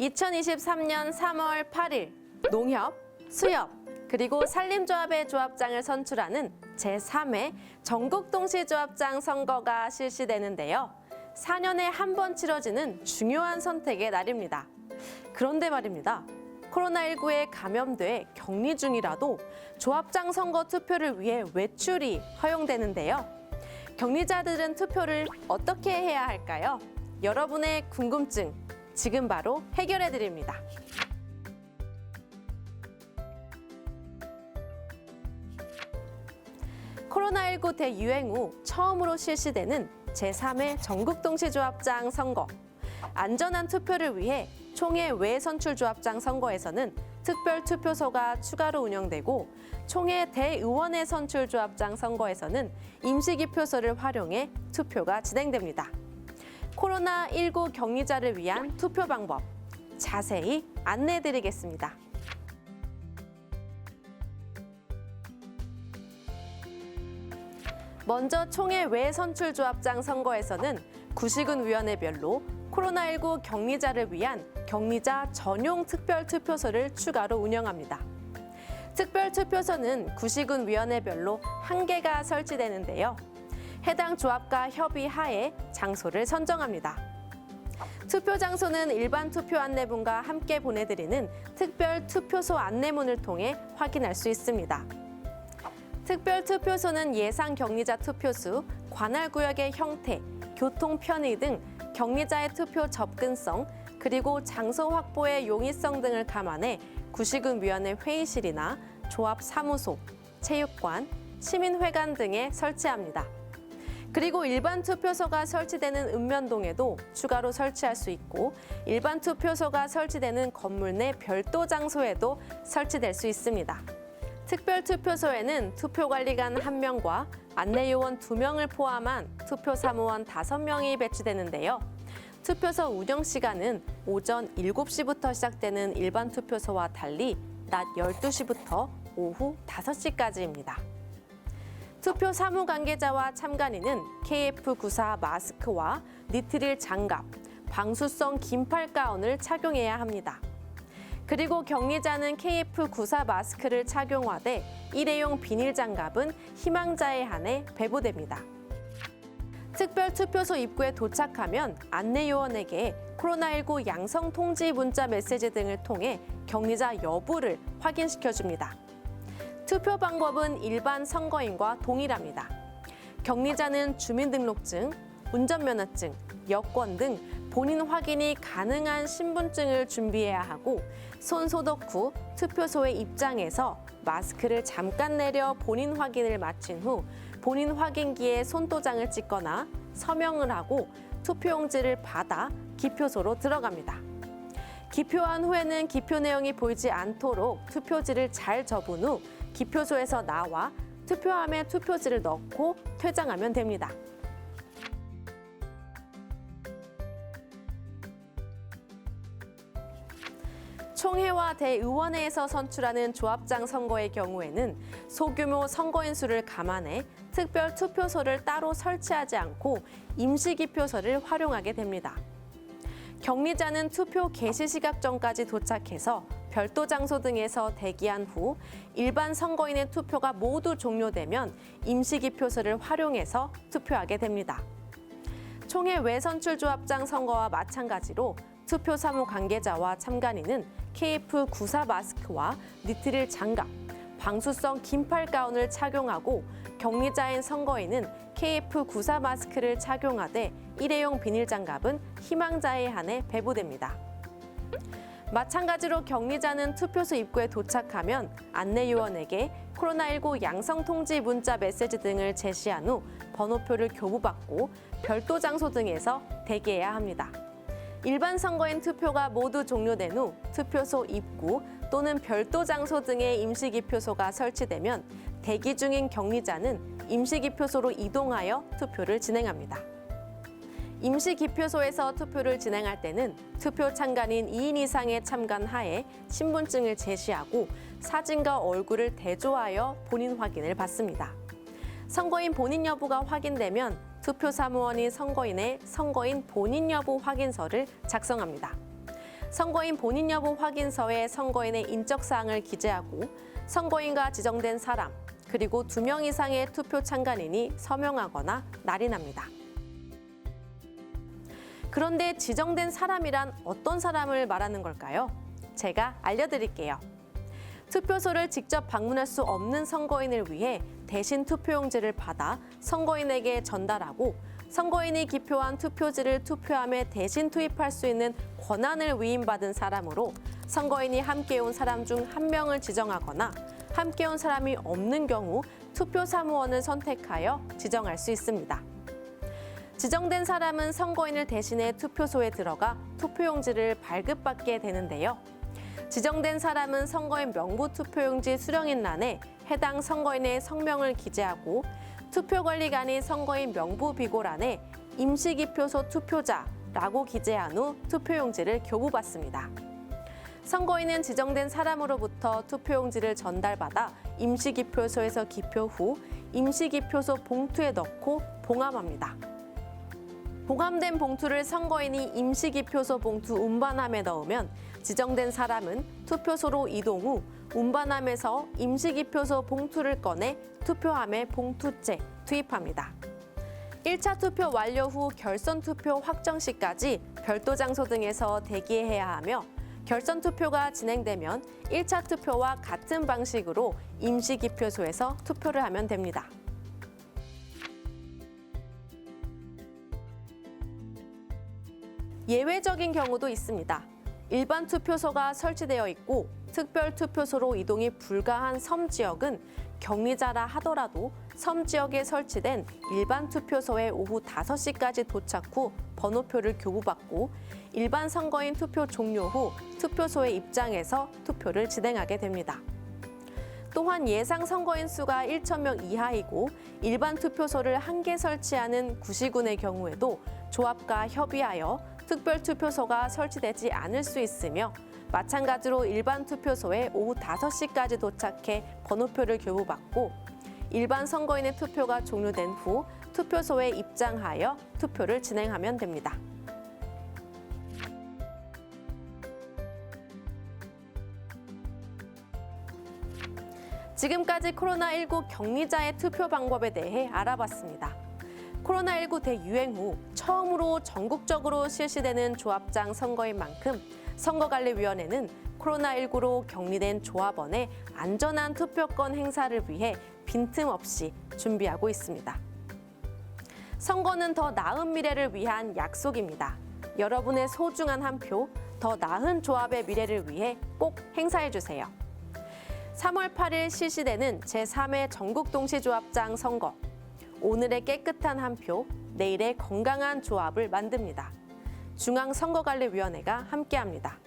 2023년 3월 8일 농협, 수협, 그리고 산림조합의 조합장을 선출하는 제3회 전국동시조합장 선거가 실시되는데요. 4년에 한 번 치러지는 중요한 선택의 날입니다. 그런데 말입니다. 코로나19에 감염돼 격리 중이라도 조합장 선거 투표를 위해 외출이 허용되는데요. 격리자들은 투표를 어떻게 해야 할까요? 여러분의 궁금증 지금 바로 해결해 드립니다. 코로나19 대유행 후 처음으로 실시되는 제3회 전국동시조합장 선거. 안전한 투표를 위해 총회 외선출조합장 선거에서는 특별 투표소가 추가로 운영되고 총회 대의원의 선출조합장 선거에서는 임시기표소를 활용해 투표가 진행됩니다. 코로나19 격리자를 위한 투표 방법 자세히 안내해드리겠습니다. 먼저 총회 외선출조합장 선거에서는 구시군 위원회별로 코로나19 격리자를 위한 격리자 전용 특별투표소를 추가로 운영합니다. 특별투표소는 구시군 위원회별로 1개가 설치되는데요. 해당 조합과 협의하에 장소를 선정합니다. 투표 장소는 일반 투표 안내문과 함께 보내드리는 특별투표소 안내문을 통해 확인할 수 있습니다. 특별투표소는 예상 격리자 투표수, 관할구역의 형태, 교통 편의 등 격리자의 투표 접근성, 그리고 장소 확보의 용이성 등을 감안해 구시군위원회 회의실이나 조합 사무소, 체육관, 시민회관 등에 설치합니다. 그리고 일반 투표소가 설치되는 읍면동에도 추가로 설치할 수 있고 일반 투표소가 설치되는 건물 내 별도 장소에도 설치될 수 있습니다. 특별투표소에는 투표관리관 1명과 안내요원 2명을 포함한 투표사무원 5명이 배치되는데요. 투표소 운영 시간은 오전 7시부터 시작되는 일반 투표소와 달리 낮 12시부터 오후 5시까지입니다. 투표 사무 관계자와 참관인은 KF94 마스크와 니트릴 장갑, 방수성 긴팔 가운을 착용해야 합니다. 그리고 격리자는 KF94 마스크를 착용하되 일회용 비닐 장갑은 희망자에 한해 배부됩니다. 특별투표소 입구에 도착하면 안내요원에게 코로나19 양성 통지 문자 메시지 등을 통해 격리자 여부를 확인시켜줍니다. 투표 방법은 일반 선거인과 동일합니다. 격리자는 주민등록증, 운전면허증, 여권 등 본인 확인이 가능한 신분증을 준비해야 하고 손 소독 후 투표소에 입장해서 마스크를 잠깐 내려 본인 확인을 마친 후 본인 확인기에 손도장을 찍거나 서명을 하고 투표용지를 받아 기표소로 들어갑니다. 기표한 후에는 기표 내용이 보이지 않도록 투표지를 잘 접은 후 기표소에서 나와 투표함에 투표지를 넣고 퇴장하면 됩니다. 총회와 대의원회에서 선출하는 조합장 선거의 경우에는 소규모 선거인 수를 감안해 특별 투표소를 따로 설치하지 않고 임시기표소를 활용하게 됩니다. 격리자는 투표 개시 시각 전까지 도착해서 별도 장소 등에서 대기한 후 일반 선거인의 투표가 모두 종료되면 임시기표소를 활용해서 투표하게 됩니다. 총회 외선출조합장 선거와 마찬가지로 투표 사무 관계자와 참관인은 KF94 마스크와 니트릴 장갑, 방수성 긴팔 가운을 착용하고 격리자인 선거인은 KF94 마스크를 착용하되 일회용 비닐 장갑은 희망자에 한해 배부됩니다. 마찬가지로 격리자는 투표소 입구에 도착하면 안내요원에게 코로나19 양성 통지 문자 메시지 등을 제시한 후 번호표를 교부받고 별도 장소 등에서 대기해야 합니다. 일반 선거인 투표가 모두 종료된 후 투표소 입구 또는 별도 장소 등의 임시기표소가 설치되면 대기 중인 격리자는 임시기표소로 이동하여 투표를 진행합니다. 임시기표소에서 투표를 진행할 때는 투표 참관인 2인 이상의 참관 하에 신분증을 제시하고 사진과 얼굴을 대조하여 본인 확인을 받습니다. 선거인 본인 여부가 확인되면 투표 사무원이 선거인의 선거인 본인 여부 확인서를 작성합니다. 선거인 본인 여부 확인서에 선거인의 인적사항을 기재하고 선거인과 지정된 사람, 그리고 2명 이상의 투표 참관인이 서명하거나 날인합니다. 그런데 지정된 사람이란 어떤 사람을 말하는 걸까요? 제가 알려드릴게요. 투표소를 직접 방문할 수 없는 선거인을 위해 대신 투표용지를 받아 선거인에게 전달하고 선거인이 기표한 투표지를 투표함에 대신 투입할 수 있는 권한을 위임받은 사람으로 선거인이 함께 온 사람 중 1명을 지정하거나 함께 온 사람이 없는 경우 투표 사무원을 선택하여 지정할 수 있습니다. 지정된 사람은 선거인을 대신해 투표소에 들어가 투표용지를 발급받게 되는데요. 지정된 사람은 선거인 명부 투표용지 수령인란에 해당 선거인의 성명을 기재하고 투표관리관이 선거인 명부 비고란에 임시기표소 투표자라고 기재한 후 투표용지를 교부받습니다. 선거인은 지정된 사람으로부터 투표용지를 전달받아 임시기표소에서 기표 후 임시기표소 봉투에 넣고 봉함합니다. 봉함된 봉투를 선거인이 임시기표소 봉투 운반함에 넣으면 지정된 사람은 투표소로 이동 후 운반함에서 임시기표소 봉투를 꺼내 투표함에 봉투째 투입합니다. 1차 투표 완료 후 결선 투표 확정 시까지 별도 장소 등에서 대기해야 하며 결선 투표가 진행되면 1차 투표와 같은 방식으로 임시기표소에서 투표를 하면 됩니다. 예외적인 경우도 있습니다. 일반 투표소가 설치되어 있고 특별 투표소로 이동이 불가한 섬 지역은 격리자라 하더라도 섬 지역에 설치된 일반 투표소에 오후 5시까지 도착 후 번호표를 교부받고 일반 선거인 투표 종료 후 투표소에 입장해서 투표를 진행하게 됩니다. 또한 예상 선거인 수가 1,000명 이하이고 일반 투표소를 1개 설치하는 구시군의 경우에도 조합과 협의하여 특별 투표소가 설치되지 않을 수 있으며 마찬가지로 일반 투표소에 오후 5시까지 도착해 번호표를 교부받고 일반 선거인의 투표가 종료된 후 투표소에 입장하여 투표를 진행하면 됩니다. 지금까지 코로나19 격리자의 투표 방법에 대해 알아봤습니다. 코로나19 대유행 후 처음으로 전국적으로 실시되는 조합장 선거인 만큼 선거관리위원회는 코로나19로 격리된 조합원의 안전한 투표권 행사를 위해 빈틈없이 준비하고 있습니다. 선거는 더 나은 미래를 위한 약속입니다. 여러분의 소중한 한 표, 더 나은 조합의 미래를 위해 꼭 행사해주세요. 3월 8일 실시되는 제3회 전국동시조합장 선거. 오늘의 깨끗한 한 표, 내일의 건강한 조합을 만듭니다. 중앙선거관리위원회가 함께합니다.